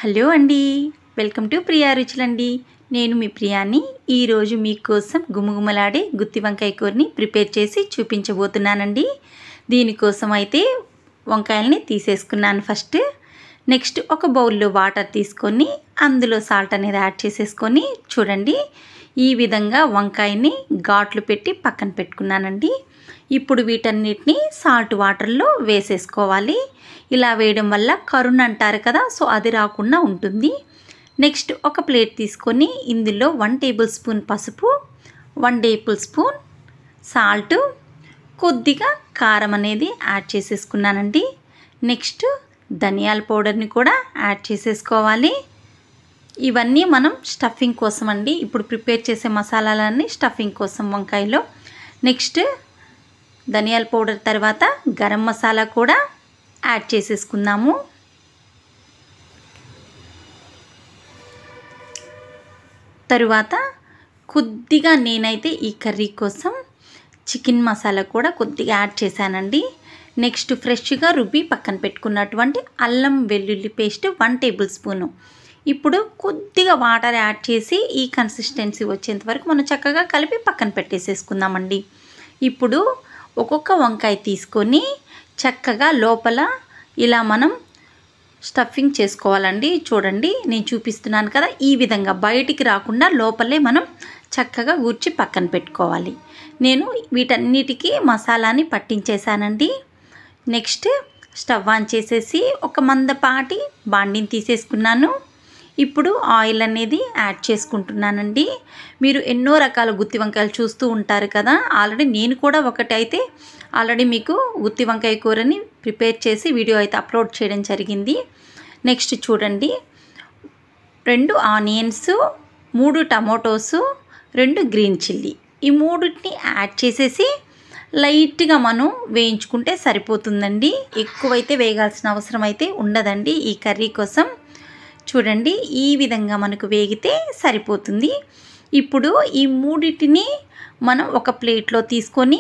Hello అండి, welcome to Priya రుచులండి. నేను మీ ప్రియాని. ఈరోజు మీకోసం గుమగుమలాడే గుత్తి వంకాయ కూరని ప్రిపేర్ చేసి చూపించబోతున్నానండి. దీనికోసం అయితే వంకాయల్ని తీసేసుకున్నాను ఫస్ట్. నెక్స్ట్ ఒక బౌల్లో వాటర్ తీసుకొని అందులో సాల్ట్ అనేది యాడ్ చేసేసుకొని చూడండి ఈ విధంగా వంకాయని ఘాట్లు పెట్టి పక్కన పెట్టుకున్నానండి. ఇప్పుడు వీటన్నిటిని సాల్ట్ వాటర్లో వేసేసుకోవాలి. ఇలా వేయడం వల్ల కరుణ అంటారు కదా, సో అది రాకుండా ఉంటుంది. నెక్స్ట్ ఒక ప్లేట్ తీసుకొని ఇందులో 1 టేబుల్ స్పూన్ పసుపు, 1 టేబుల్ స్పూన్ సాల్ట్, కొద్దిగా కారం అనేది యాడ్ చేసేసుకున్నానండి. నెక్స్ట్ ధనియాల పౌడర్ని కూడా యాడ్ చేసేసుకోవాలి. ఇవన్నీ మనం స్టఫింగ్ కోసం అండి. ఇప్పుడు ప్రిపేర్ చేసే మసాలాలన్నీ స్టఫింగ్ కోసం వంకాయలో. నెక్స్ట్ ధనియాల పౌడర్ తర్వాత గరం మసాలా కూడా యాడ్ చేసేసుకుందాము. తరువాత కొద్దిగా నేనైతే ఈ కర్రీ కోసం చికెన్ మసాలా కూడా కొద్దిగా యాడ్ చేశానండి. నెక్స్ట్ ఫ్రెష్గా రుబ్బి పక్కన పెట్టుకున్నటువంటి అల్లం వెల్లుల్లి పేస్ట్ 1 టేబుల్ స్పూను. ఇప్పుడు కొద్దిగా వాటర్ యాడ్ చేసి ఈ కన్సిస్టెన్సీ వచ్చేంత వరకు మనం చక్కగా కలిపి పక్కన పెట్టేసేసుకుందామండి. ఇప్పుడు ఒక్కొక్క వంకాయ తీసుకొని చక్కగా లోపల ఇలా మనం స్టఫింగ్ చేసుకోవాలండి. చూడండి నేను చూపిస్తున్నాను కదా, ఈ విధంగా బయటికి రాకుండా లోపలే మనం చక్కగా గూర్చి పక్కన పెట్టుకోవాలి. నేను వీటన్నిటికీ మసాలాని పట్టించేసానండి. నెక్స్ట్ స్టవ్ ఆన్ చేసేసి ఒక మందపాటి బాండిని తీసేసుకున్నాను. ఇప్పుడు ఆయిల్ అనేది యాడ్ చేసుకుంటున్నానండి. మీరు ఎన్నో రకాల గుత్తి వంకాయలు చూస్తూ ఉంటారు కదా, ఆల్రెడీ నేను కూడా ఒకటైతే ఆల్రెడీ మీకు గుత్తి వంకాయ కూరని ప్రిపేర్ చేసి వీడియో అయితే అప్లోడ్ చేయడం జరిగింది. నెక్స్ట్ చూడండి 2 ఆనియన్స్, 3 టమాటోస్, 2 గ్రీన్ చిల్లీ, ఈ మూడింటిని యాడ్ చేసేసి లైట్గా మనం వేయించుకుంటే సరిపోతుందండి. ఎక్కువైతే వేగాల్సిన అవసరం అయితే ఉండదండి ఈ కర్రీ కోసం. చూడండి ఈ విధంగా మనకు వేగితే సరిపోతుంది. ఇప్పుడు ఈ మూడింటిని మనం ఒక ప్లేట్లో తీసుకొని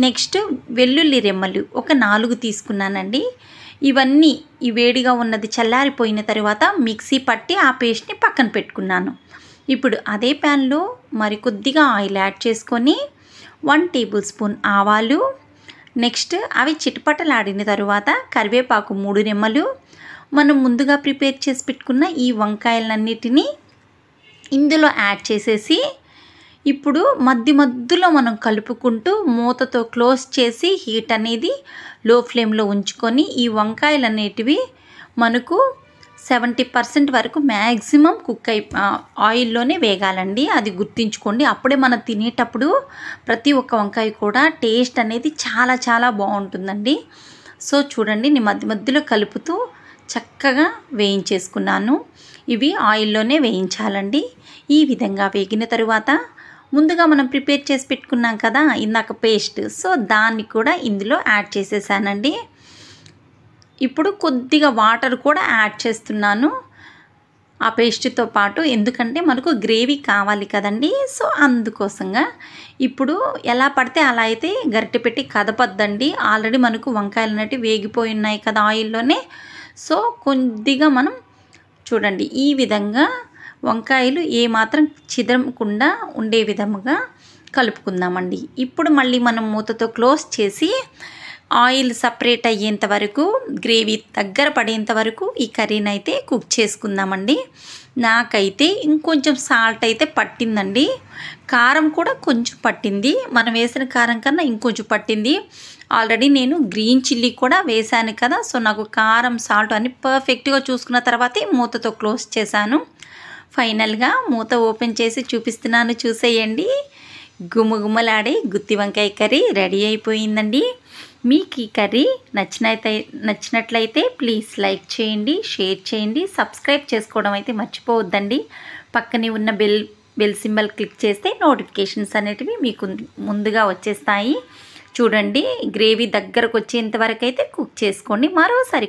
నెక్స్ట్ వెల్లుల్లి రెమ్మలు ఒక 4 తీసుకున్నానండి. ఇవన్నీ ఈ వేడిగా ఉన్నది చల్లారిపోయిన తర్వాత మిక్సీ పట్టి ఆ పేస్ట్ని పక్కన పెట్టుకున్నాను. ఇప్పుడు అదే ప్యాన్లో మరి కొద్దిగా ఆయిల్ యాడ్ చేసుకొని 1 టేబుల్ స్పూన్ ఆవాలు, నెక్స్ట్ అవి చిటపటలాడిన తర్వాత కరివేపాకు 3 రెమ్మలు, మనం ముందుగా ప్రిపేర్ చేసి పెట్టుకున్న ఈ వంకాయలన్నిటినీ ఇందులో యాడ్ చేసేసి ఇప్పుడు మధ్యలో మనం కలుపుకుంటూ మూతతో క్లోజ్ చేసి హీట్ అనేది లో ఫ్లేమ్లో ఉంచుకొని ఈ వంకాయలు అనేటివి మనకు 70% వరకు మ్యాక్సిమం కుక్ ఆయిల్లోనే వేగాలండి. అది గుర్తుంచుకోండి. అప్పుడే మనం తినేటప్పుడు ప్రతి ఒక్క వంకాయ కూడా టేస్ట్ అనేది చాలా చాలా బాగుంటుందండి. సో చూడండి నేను మధ్యలో కలుపుతూ చక్కగా వేయించేసుకున్నాను. ఇవి ఆయిల్లోనే వేయించాలండి. ఈ విధంగా వేగిన తరువాత ముందుగా మనం ప్రిపేర్ చేసి పెట్టుకున్నాం కదా ఇందాక పేస్ట్, సో దాన్ని కూడా ఇందులో యాడ్ చేసేసానండి. ఇప్పుడు కొద్దిగా వాటర్ కూడా యాడ్ చేస్తున్నాను ఆ పేస్ట్తో పాటు, ఎందుకంటే మనకు గ్రేవీ కావాలి కదండి. సో అందుకోసంగా ఇప్పుడు ఎలా పడితే అలా అయితే గరిటె పెట్టి కదపద్దండి. ఆల్రెడీ మనకు వంకాయలు అనేవి వేగిపోయి ఉన్నాయి కదా ఆయిల్లోనే. సో కొద్దిగా మనం చూడండి ఈ విధంగా వంకాయలు ఏమాత్రం చిదరకుండా ఉండే విధముగా కలుపుకుందామండి. ఇప్పుడు మళ్ళీ మనం మూతతో క్లోజ్ చేసి ఆయిల్ సపరేట్ అయ్యేంత వరకు, గ్రేవీ దగ్గర పడేంత వరకు ఈ కర్రీని అయితే కుక్ చేసుకుందామండి. నాకైతే ఇంకొంచెం సాల్ట్ అయితే పట్టిందండి. కారం కూడా కొంచెం పట్టింది. మనం వేసిన కారం కన్నా ఇంకొంచెం పట్టింది. ఆల్రెడీ నేను గ్రీన్ చిల్లీ కూడా వేశాను కదా, సో నాకు కారం సాల్ట్ అన్ని పర్ఫెక్ట్గా చూసుకున్న తర్వాతే మూతతో క్లోజ్ చేశాను. ఫైనల్గా మూత ఓపెన్ చేసి చూపిస్తున్నాను, చూసేయండి. గుమగుమలాడే గుత్తి వంకాయ కర్రీ రెడీ అయిపోయిందండి. మీకు ఈ కర్రీ నచ్చినట్లయితే ప్లీజ్ లైక్ చేయండి, షేర్ చేయండి, సబ్స్క్రైబ్ చేసుకోవడం అయితే మర్చిపోవద్దండి. పక్కనే ఉన్న బెల్ సింబల్ క్లిక్ చేస్తే నోటిఫికేషన్స్ అనేటివి మీకు ముందుగా వచ్చేస్తాయి. చూడండి గ్రేవీ దగ్గరకు వచ్చేంత వరకు అయితే కుక్ చేసుకోండి. మరోసారి